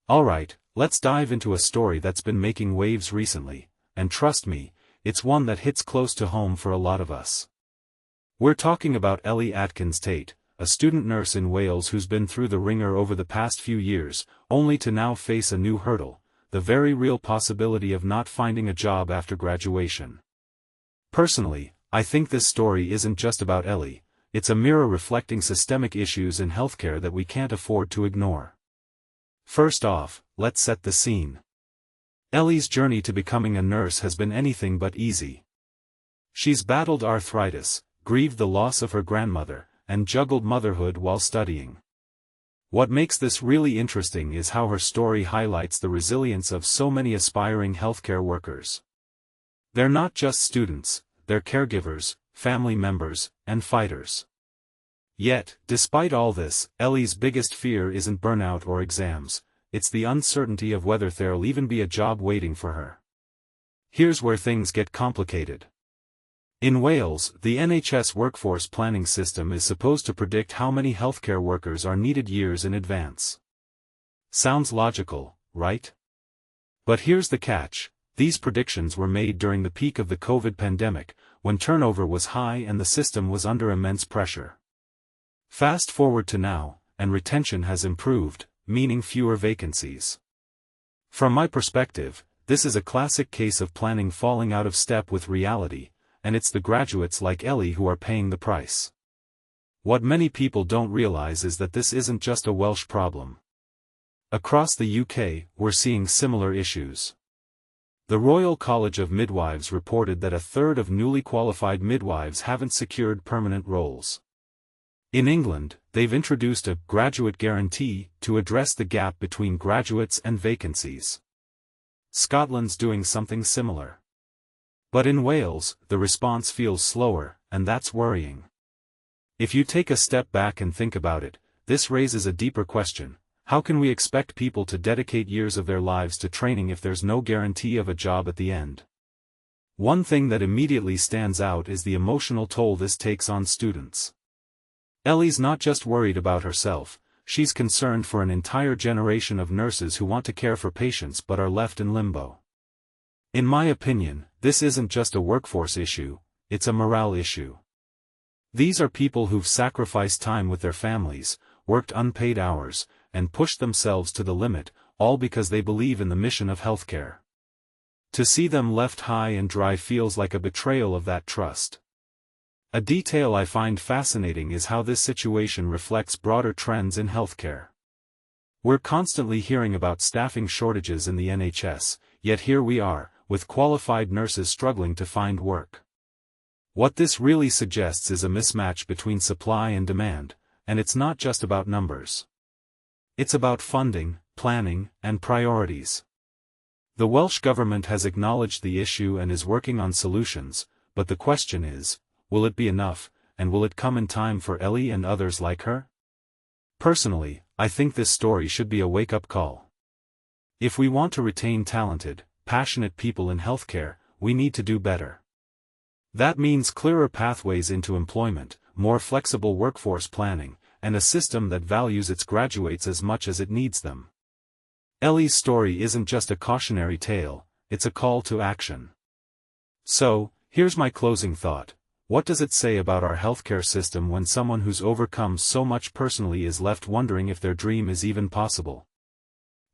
Alright, let's dive into a story that's been making waves recently, and trust me, it's one that hits close to home for a lot of us. We're talking about Ellie Atkins-Tate, a student nurse in Wales who's been through the ringer over the past few years, only to now face a new hurdle, the very real possibility of not finding a job after graduation. Personally, I think this story isn't just about Ellie, it's a mirror reflecting systemic issues in healthcare that we can't afford to ignore. First off, let's set the scene. Ellie's journey to becoming a nurse has been anything but easy. She's battled arthritis, grieved the loss of her grandmother, and juggled motherhood while studying. What makes this really interesting is how her story highlights the resilience of so many aspiring healthcare workers. They're not just students, they're caregivers, family members, and fighters. Yet, despite all this, Ellie's biggest fear isn't burnout or exams, it's the uncertainty of whether there'll even be a job waiting for her. Here's where things get complicated. In Wales, the NHS workforce planning system is supposed to predict how many healthcare workers are needed years in advance. Sounds logical, right? But here's the catch, these predictions were made during the peak of the COVID pandemic, when turnover was high and the system was under immense pressure. Fast forward to now, and retention has improved, meaning fewer vacancies. From my perspective, this is a classic case of planning falling out of step with reality, and it's the graduates like Ellie who are paying the price. What many people don't realize is that this isn't just a Welsh problem. Across the UK, we're seeing similar issues. The Royal College of Midwives reported that a third of newly qualified midwives haven't secured permanent roles. In England, they've introduced a graduate guarantee to address the gap between graduates and vacancies. Scotland's doing something similar. But in Wales, the response feels slower, and that's worrying. If you take a step back and think about it, this raises a deeper question: how can we expect people to dedicate years of their lives to training if there's no guarantee of a job at the end? One thing that immediately stands out is the emotional toll this takes on students. Ellie's not just worried about herself, she's concerned for an entire generation of nurses who want to care for patients but are left in limbo. In my opinion, this isn't just a workforce issue, it's a morale issue. These are people who've sacrificed time with their families, worked unpaid hours, and pushed themselves to the limit, all because they believe in the mission of healthcare. To see them left high and dry feels like a betrayal of that trust. A detail I find fascinating is how this situation reflects broader trends in healthcare. We're constantly hearing about staffing shortages in the NHS, yet here we are, with qualified nurses struggling to find work. What this really suggests is a mismatch between supply and demand, and it's not just about numbers. It's about funding, planning, and priorities. The Welsh government has acknowledged the issue and is working on solutions, but the question is, will it be enough, and will it come in time for Ellie and others like her? Personally, I think this story should be a wake-up call. If we want to retain talented, passionate people in healthcare, we need to do better. That means clearer pathways into employment, more flexible workforce planning, and a system that values its graduates as much as it needs them. Ellie's story isn't just a cautionary tale, it's a call to action. So, here's my closing thought. What does it say about our healthcare system when someone who's overcome so much personally is left wondering if their dream is even possible?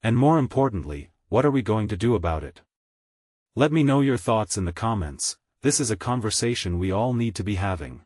And more importantly, what are we going to do about it? Let me know your thoughts in the comments. This is a conversation we all need to be having.